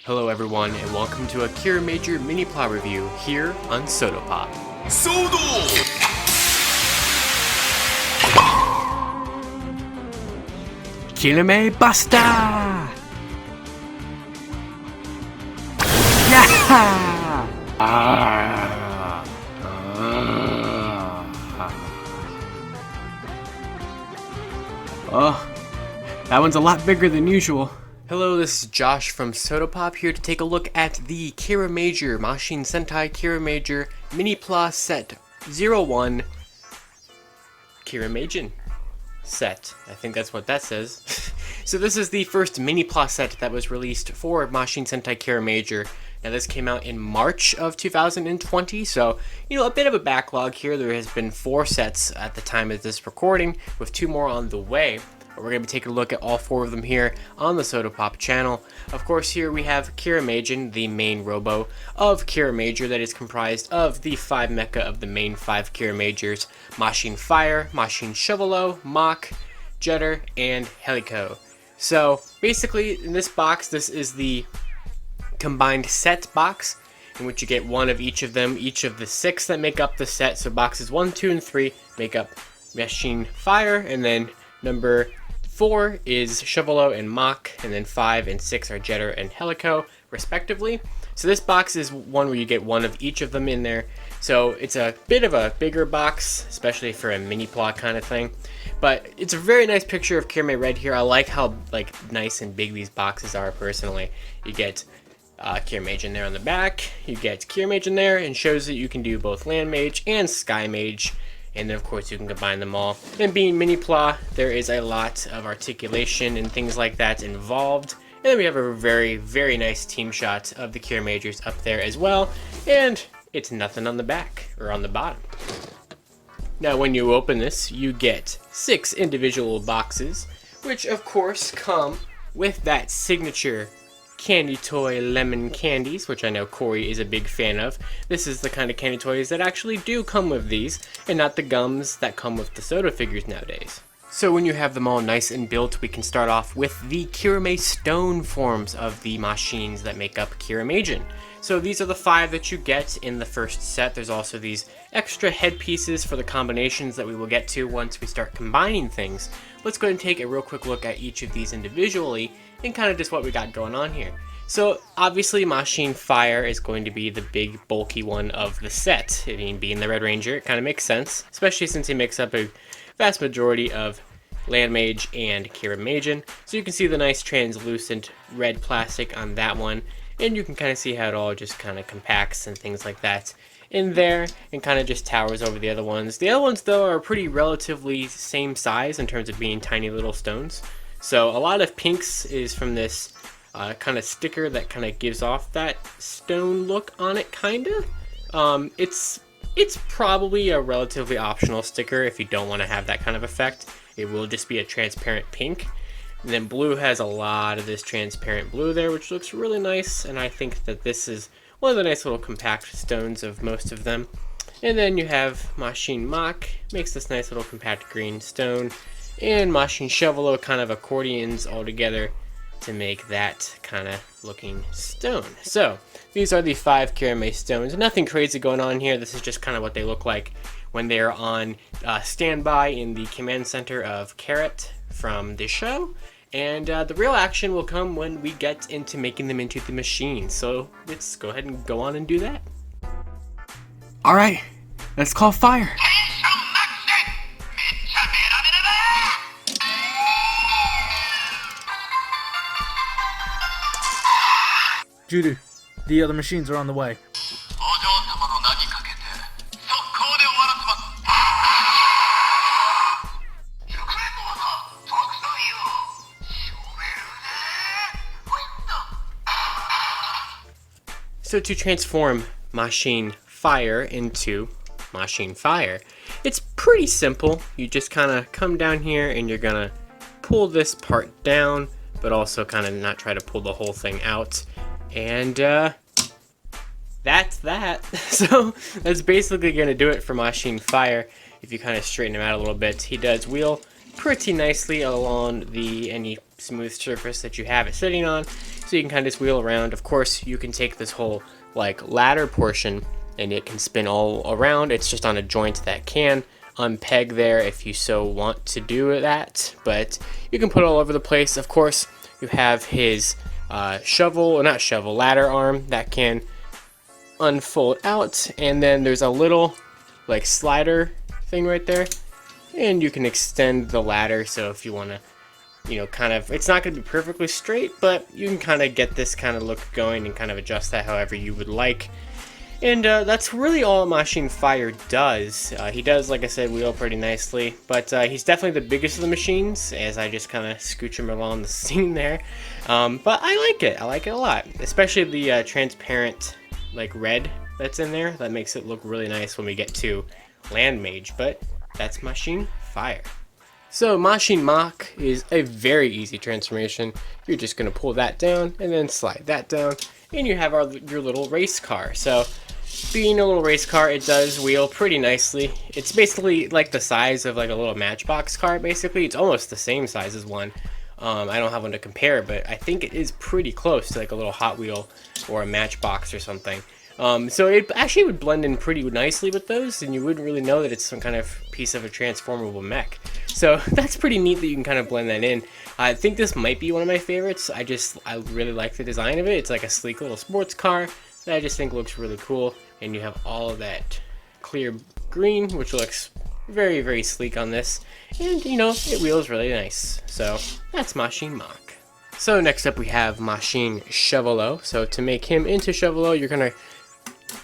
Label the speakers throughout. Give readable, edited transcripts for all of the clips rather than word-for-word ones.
Speaker 1: Hello everyone, and welcome to a Kiramager Minipla review here on Sodopop.
Speaker 2: Shodo!
Speaker 1: Kirame Basta! Yeah! Oh, that one's a lot bigger than usual. Hello, this is Josh from Sodopop here to take a look at the Kiramager Machine Sentai Kiramager Minipla Set 01 Kiramaigen Set. I think that's what that says. So this is the first Minipla set that was released for Machine Sentai Kiramager. Now this came out in March of 2020, so a bit of a backlog here. There has been 4 sets at the time of this recording, with 2 more on the way. We're going to be taking a look at all 4 of them here on the Sodopop channel. Of course, here we have Kiramaigen, the main robo of Kiramager that is comprised of the 5 mecha of the main 5 Kiramagers: Machine Fire, Machine Shovelow, Mach, Jetter, and Helico. So basically, in this box, this is the combined set box, in which you get 1 of each of them, each of the 6 that make up the set. So boxes 1, 2, and 3 make up Machine Fire, and then number 4 is Shovelow and Mach, and then 5 and 6 are Jetter and Helico, respectively. So this box is one where you get 1 of each of them in there. So it's a bit of a bigger box, especially for a mini plot kind of thing. But it's a very nice picture of Kirame Red here. I like how nice and big these boxes are personally. You get Kiramazin there on the back, you get Kiramazin there, and shows that you can do both LandMage and SkyMage. And then of course you can combine them all. And being Minipla, there is a lot of articulation and things like that involved. And then we have a very, very nice team shot of the Kiramagers up there as well. And it's nothing on the back, or on the bottom. Now when you open this, you get 6 individual boxes, which of course come with that signature candy toy lemon candies, which I know Corey is a big fan of. This is the kind of candy toys that actually do come with these, and not the gums that come with the soda figures nowadays. So when you have them all nice and built, we can start off with the KiramaiStone forms of the machines that make up Kiramaigen. So these are the 5 that you get in the first set. There's also these extra headpieces for the combinations that we will get to once we start combining things. Let's go ahead and take a real quick look at each of these individually and kind of just what we got going on here. So obviously Machine Fire is going to be the big bulky one of the set. I mean, being the Red Ranger, it kind of makes sense, especially since he makes up a vast majority of LandMage and Kiramaigen. So you can see the nice translucent red plastic on that one, and you can kind of see how it all just kind of compacts and things like that in there and kind of just towers over the other ones. The other ones though are pretty relatively same size in terms of being tiny little stones. So a lot of pinks is from this kind of sticker that kind of gives off that stone look on it, kind of. It's probably a relatively optional sticker if you don't want to have that kind of effect. It will just be a transparent pink. And then blue has a lot of this transparent blue there, which looks really nice, and I think that this is one of the nice little compact stones of most of them. And then you have Machine Mach, makes this nice little compact green stone, and Machine Shovelow kind of accordions all together to make that kind of looking stone. So these are the 5 KiramaiStones. Nothing crazy going on here. This is just kind of what they look like when they're on standby in the command center of Carrot from the show. And the real action will come when we get into making them into the machine. So let's go ahead and go on and do that. Alright, let's call fire.
Speaker 3: Judy, the other machines are on the way.
Speaker 1: So to transform Machine Fire into Machine Fire, it's pretty simple. You just kind of come down here and you're gonna pull this part down, but also kind of not try to pull the whole thing out. And that's that. So that's basically going to do it for Machine Fire. If you kind of straighten him out a little bit, he does wheel pretty nicely along any smooth surface that you have it sitting on. So you can kind of just wheel around. Of course, you can take this whole like ladder portion and it can spin all around. It's just on a joint that can unpeg there if you so want to do that, but you can put it all over the place. Of course, you have his ladder arm that can unfold out, and then there's a little like slider thing right there, and you can extend the ladder. So if you want to, you know, kind of, it's not going to be perfectly straight, but you can kind of get this kind of look going and kind of adjust that however you would like. And that's really all Machine Fire does. He does, like I said, wheel pretty nicely, but he's definitely the biggest of the machines, as I just kind of scooch him along the scene there. But I like it. I like it a lot, especially the transparent, like, red that's in there. That makes it look really nice when we get to LandMage, but that's Machine Fire. So Machine Mach is a very easy transformation. You're just going to pull that down and then slide that down, and you have your little race car. So being a little race car, it does wheel pretty nicely. It's basically like the size of like a little Matchbox car, basically. It's almost the same size as one. I don't have one to compare, but I think it is pretty close to like a little Hot Wheel or a Matchbox or something. So it actually would blend in pretty nicely with those, and you wouldn't really know that it's some kind of piece of a transformable mech. So that's pretty neat that you can kind of blend that in. I think this might be one of my favorites. I really like the design of it. It's like a sleek little sports car that I just think looks really cool. And you have all of that clear green, which looks very, very sleek on this. And, you know, it wheels really nice. So that's Machine Mach. So next up we have Machine Shovelow. So to make him into Shovelow, you're going to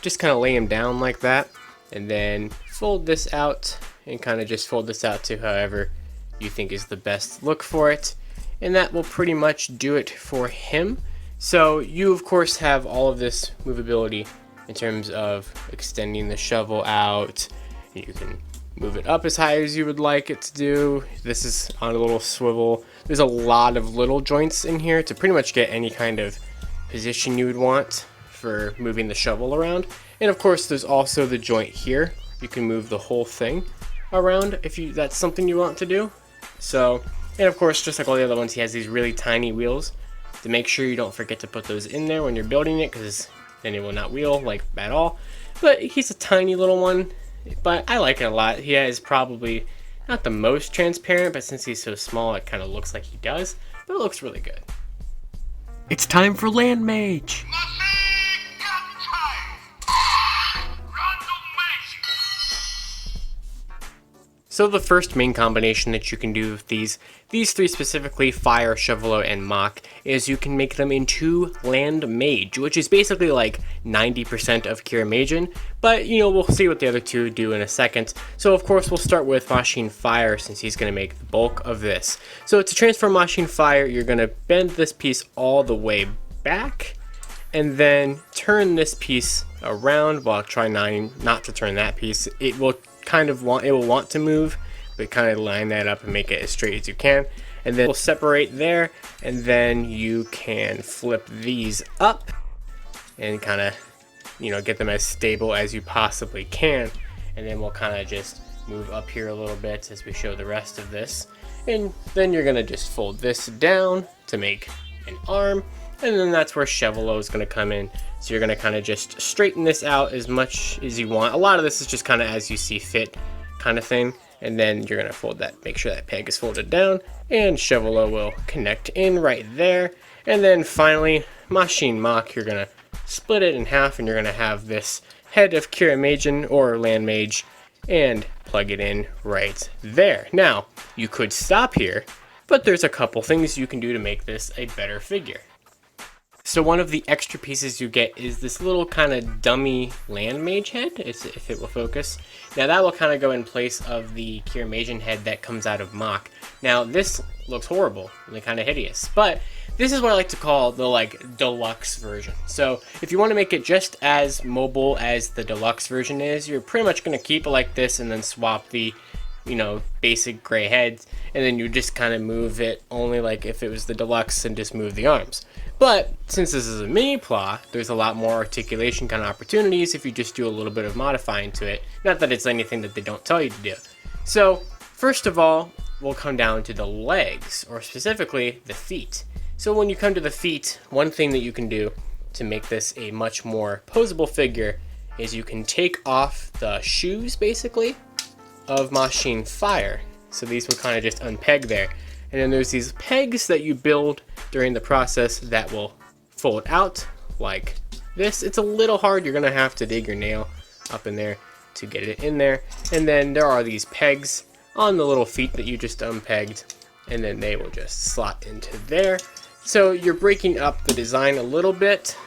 Speaker 1: just kind of lay him down like that. And then fold this out and kind of just fold this out to however you think is the best look for it. And that will pretty much do it for him. So you, of course, have all of this movability in terms of extending the shovel out. You can move it up as high as you would like it to do. This is on a little swivel. There's a lot of little joints in here to pretty much get any kind of position you would want for moving the shovel around. And of course, there's also the joint here. You can move the whole thing around if that's something you want to do. So, and of course, just like all the other ones, he has these really tiny wheels to make sure you don't forget to put those in there when you're building it, because then it will not wheel like at all. But he's a tiny little one, but I like it a lot. He is probably not the most transparent, but since he's so small, it kind of looks like he does, but it looks really good.
Speaker 2: It's time for LandMage!
Speaker 1: So the first main combination that you can do with these three specifically, Fire, Shovelow, and Mach, is you can make them into LandMage, which is basically like 90% of Kiramazin, but you know, we'll see what the other two do in a second. So of course we'll start with Machine Fire, since he's going to make the bulk of this. So to transform Machine Fire, you're going to bend this piece all the way back, and then turn this piece around. Well, try not to turn that piece. It will want to move, but kind of line that up and make it as straight as you can. And then we'll separate there, and then you can flip these up and kind of, you know, get them as stable as you possibly can. And then we'll kind of just move up here a little bit as we show the rest of this. And then you're gonna just fold this down to make an arm, and then that's where Shovelow is going to come in. So you're going to kind of just straighten this out as much as you want. A lot of this is just kind of as you see fit kind of thing. And then you're going to fold that, make sure that peg is folded down, and Shovelow will connect in right there. And then finally, Machine Mach, you're going to split it in half, and you're going to have this head of Kiramazin or LandMage and plug it in right there. Now, you could stop here, but there's a couple things you can do to make this a better figure. So one of the extra pieces you get is this little kind of dummy LandMage head, if it will focus. Now that will kind of go in place of the Kiramazin head that comes out of Mach. Now this looks horrible and kind of hideous, but this is what I like to call the like deluxe version. So if you want to make it just as mobile as the deluxe version is, you're pretty much going to keep it like this and then swap the, you know, basic gray heads, and then you just kind of move it only like if it was the deluxe and just move the arms. But since this is a Minipla, there's a lot more articulation kind of opportunities if you just do a little bit of modifying to it. Not that it's anything that they don't tell you to do. So first of all, we'll come down to the legs, or specifically the feet. So when you come to the feet, one thing that you can do to make this a much more posable figure is you can take off the shoes, basically, of Machine Fire. So these will kind of just unpeg there. And then there's these pegs that you build during the process that will fold out like this. It's a little hard. You're going to have to dig your nail up in there to get it in there. And then there are these pegs on the little feet that you just unpegged, and then they will just slot into there. So you're breaking up the design a little bit,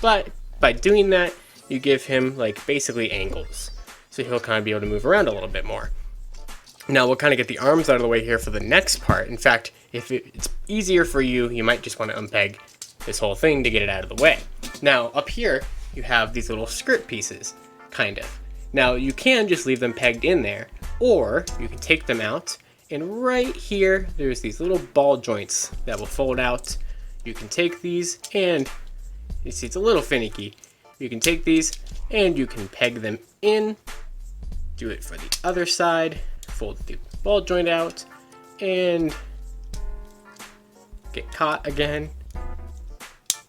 Speaker 1: but by doing that, you give him like basically angles. So he'll kind of be able to move around a little bit more. Now we'll kind of get the arms out of the way here for the next part. In fact, if it's easier for you, you might just want to unpeg this whole thing to get it out of the way. Now up here, you have these little skirt pieces, kind of. Now you can just leave them pegged in there, or you can take them out, and right here, there's these little ball joints that will fold out. You can take these, and you see it's a little finicky. You can take these, and you can peg them in. Do it for the other side. Fold the ball joint out, and get caught again,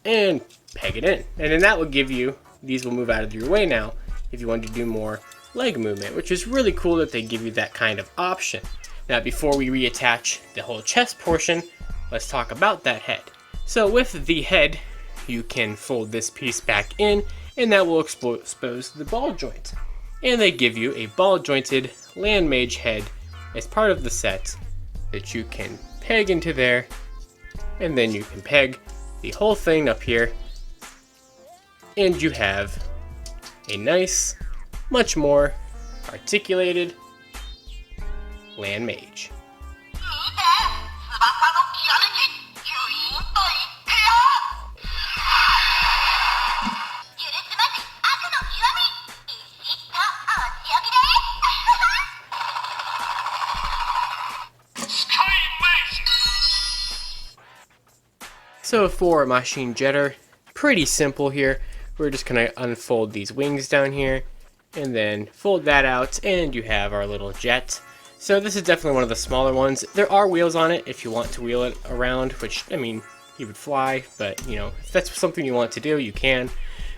Speaker 1: and peg it in. And then that will give you, these will move out of your way now if you want to do more leg movement, which is really cool that they give you that kind of option. Now before we reattach the whole chest portion, let's talk about that head. So with the head, you can fold this piece back in, and that will expose the ball joint. And they give you a ball jointed LandMage head as part of the set that you can peg into there, and then you can peg the whole thing up here, and you have a nice, much more articulated LandMage. So for Machine Jetter, pretty simple here. We're just gonna unfold these wings down here and then fold that out, and you have our little jet. So this is definitely one of the smaller ones. There are wheels on it if you want to wheel it around, which, I mean, he would fly, but you know, if that's something you want to do, you can.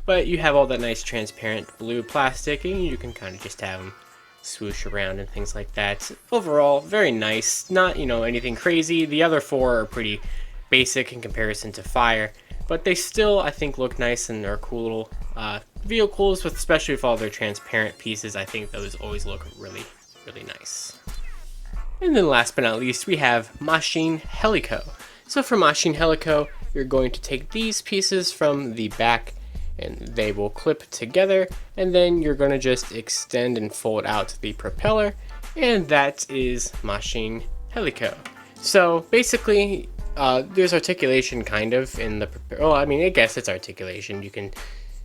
Speaker 1: But you have all that nice transparent blue plastic, and you can kind of just have them swoosh around and things like that. Overall, very nice. Not, you know, anything crazy. The other four are pretty basic in comparison to Fire, but they still, I think, look nice and are cool little vehicles, with especially with all their transparent pieces. I think those always look really, really nice. And then last but not least, we have Machine Helico. So for Machine Helico, you're going to take these pieces from the back, and they will clip together, and then you're going to just extend and fold out the propeller, and that is Machine Helico. So basically, there's articulation kind of in the, well, I mean, I guess it's articulation. You can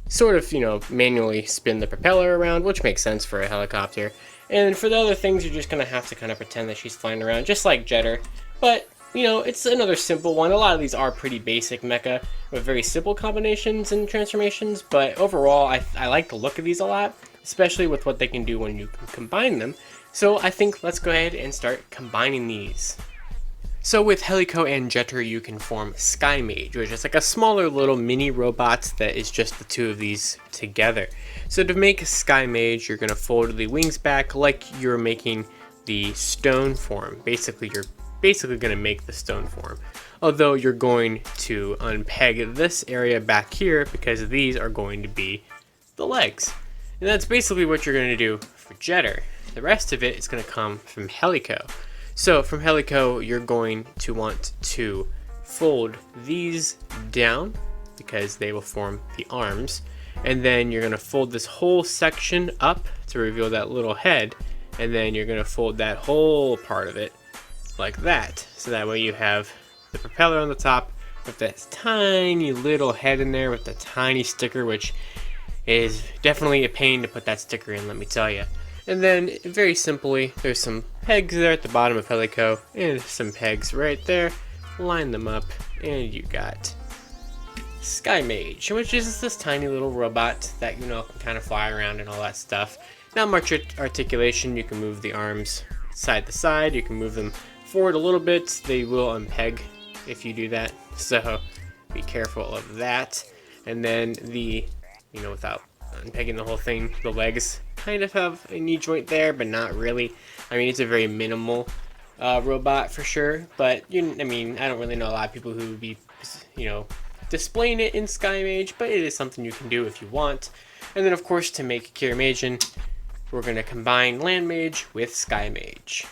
Speaker 1: sort of, you know, manually spin the propeller around, which makes sense for a helicopter. And for the other things, you're just going to have to kind of pretend that she's flying around, just like Jetter. But, you know, it's another simple one. A lot of these are pretty basic mecha with very simple combinations and transformations, but overall, I like the look of these a lot, especially with what they can do when you combine them. So I think let's go ahead and start combining these. So with Helico and Jetter, you can form SkyMage, which is like a smaller little mini robot that is just the two of these together. So to make SkyMage, you're going to fold the wings back like you're making the stone form. Basically, you're basically going to make the stone form. Although you're going to unpeg this area back here because these are going to be the legs. And that's basically what you're going to do for Jetter. The rest of it is going to come from Helico. So from Helico, you're going to want to fold these down because they will form the arms. And then you're going to fold this whole section up to reveal that little head. And then you're going to fold that whole part of it like that. So that way you have the propeller on the top with that tiny little head in there with the tiny sticker, which is definitely a pain to put that sticker in, let me tell you. And then, very simply, there's some pegs there at the bottom of Helico, and some pegs right there. Line them up, and you got SkyMage, which is this tiny little robot that, you know, can kind of fly around and all that stuff. Not much articulation. You can move the arms side to side. You can move them forward a little bit. They will unpeg if you do that. so be careful of that. And then without unpegging the whole thing, the legs kind of have a knee joint there, but not really. I mean, it's a very minimal robot for sure, but I don't really know a lot of people who would be, displaying it in SkyMage, but it is something you can do if you want. And then of course, to make Kiramazin, we're going to combine LandMage with SkyMage.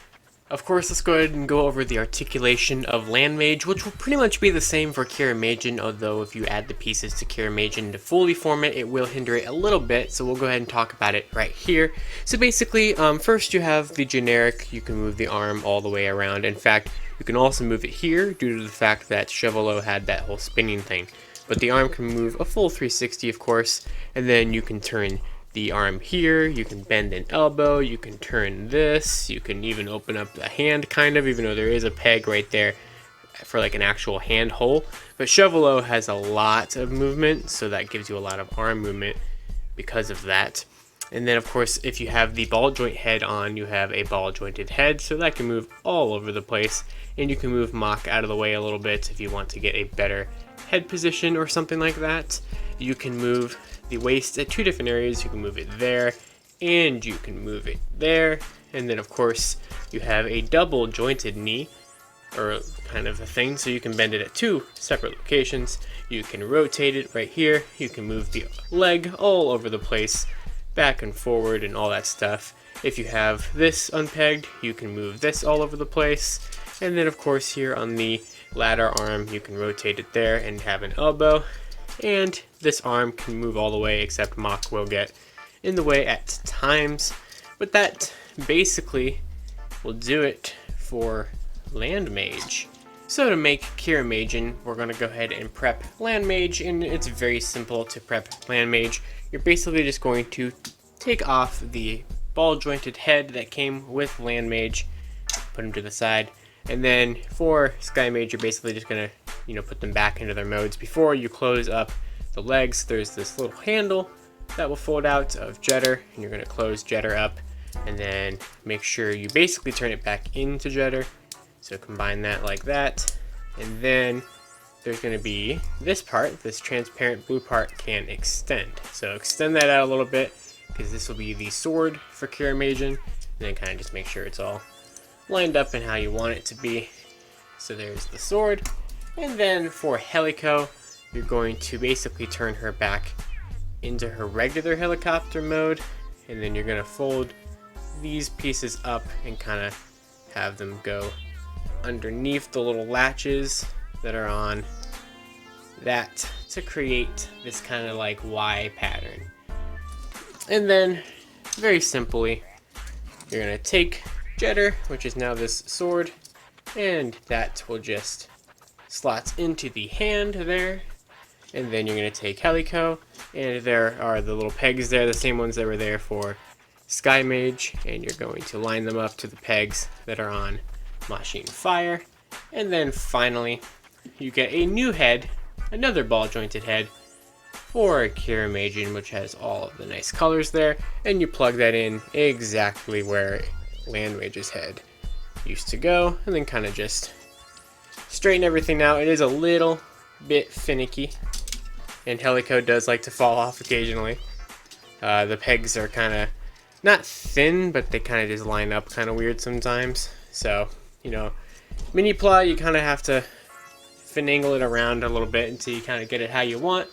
Speaker 1: Of course, let's go ahead and go over the articulation of LandMage, which will pretty much be the same for Kiramazin, although if you add the pieces to Kiramazin to fully form it, it will hinder it a little bit, so we'll go ahead and talk about it right here. So basically, first you have the generic, you can move the arm all the way around. In fact, you can also move it here due to the fact that Shovelow had that whole spinning thing. But the arm can move a full 360, of course, and then you can turn the arm here, you can bend an elbow, you can turn this, you can even open up the hand kind of, even though there is a peg right there for like an actual hand hole. But Shovelow has a lot of movement, so that gives you a lot of arm movement because of that. And then of course, if you have the ball joint head on, you have a ball jointed head, so that can move all over the place. And you can move Mach out of the way a little bit if you want to get a better head position or something like that. You can move the waist at two different areas. You can move it there and you can move it there. And then of course you have a double jointed knee, or kind of a thing, so you can bend it at two separate locations. You can rotate it right here. You can move the leg all over the place, back and forward and all that stuff. If you have this unpegged, you can move this all over the place. And then of course here on the ladder arm, you can rotate it there and have an elbow. And this arm can move all the way, except Mach will get in the way at times. But that basically will do it for LandMage. So to make Kiramazin, we're going to go ahead and prep LandMage, and it's very simple to prep LandMage. You're basically just going to take off the ball jointed head that came with LandMage, put them to the side, and then for SkyMage, you're basically just going to put them back into their modes. Before you close up the legs, there's this little handle that will fold out of Jetter, and you're going to close Jetter up, and then make sure you basically turn it back into Jetter. So combine that like that, and then there's going to be this part, this transparent blue part can extend. So extend that out a little bit, because this will be the sword for Kiramazin, and then kind of just make sure it's all lined up in how you want it to be. So there's the sword. And then for Helico, you're going to basically turn her back into her regular helicopter mode, and then you're going to fold these pieces up and kind of have them go underneath the little latches that are on that to create this kind of like Y pattern. And then very simply, you're going to take Jetter, which is now this sword, and that will just slots into the hand there. And then you're going to take Helico, and there are the little pegs there, the same ones that were there for SkyMage, and you're going to line them up to the pegs that are on Machine Fire. And then finally, you get a new head, another ball jointed head for Kiramazin, which has all of the nice colors there, and you plug that in exactly where LandMage's head used to go, and then kind of just straighten everything out. It is a little bit finicky, and Helico does like to fall off occasionally. The pegs are kind of not thin, but they kind of just line up kind of weird sometimes. So, Minipla, you kind of have to finagle it around a little bit until you kind of get it how you want.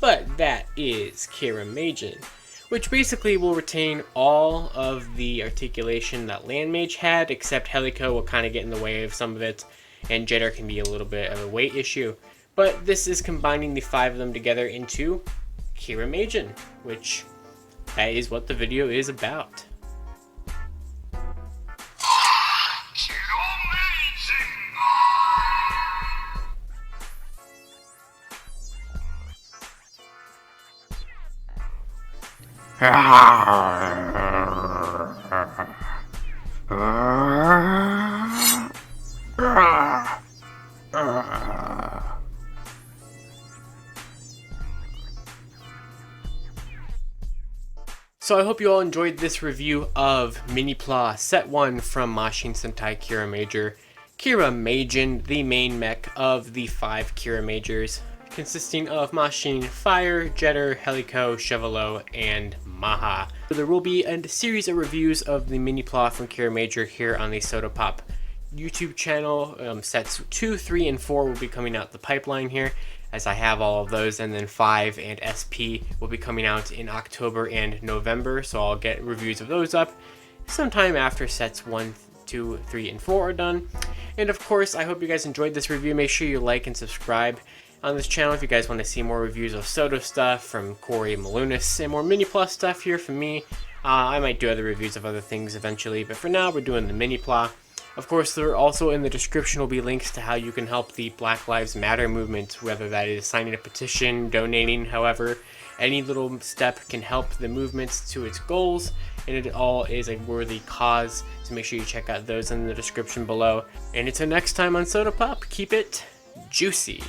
Speaker 1: But that is Kiramazin, which basically will retain all of the articulation that LandMage had, except Helico will kind of get in the way of some of it, and Jetter can be a little bit of a weight issue. But this is combining the 5 of them together into Kiramazin, which that is what the video is about. So I hope you all enjoyed this review of Minipla Set 1 from Machine Sentai Kiramager. Kiramazin, the main mech of the 5 Kiramagers, consisting of Machine, Fire, Jetter, Helico, Shovelow, and Mach. There will be a series of reviews of the Minipla from Kiramager here on the Soda Pop YouTube channel. Sets 2, 3, and 4 will be coming out the pipeline here, as I have all of those, and then 5 and SP will be coming out in October and November, so I'll get reviews of those up sometime after sets 1, 2, 3, and 4 are done. And of course, I hope you guys enjoyed this review. Make sure you like and subscribe on this channel if you guys want to see more reviews of Soda stuff from Corey Malunis and more Minipla stuff here from me. I might do other reviews of other things eventually, but for now we're doing the Minipla. Of course, there also in the description will be links to how you can help the Black Lives Matter movement, whether that is signing a petition, donating, however. Any little step can help the movement to its goals, and it all is a worthy cause, so make sure you check out those in the description below. And until next time on Soda Pop, keep it juicy.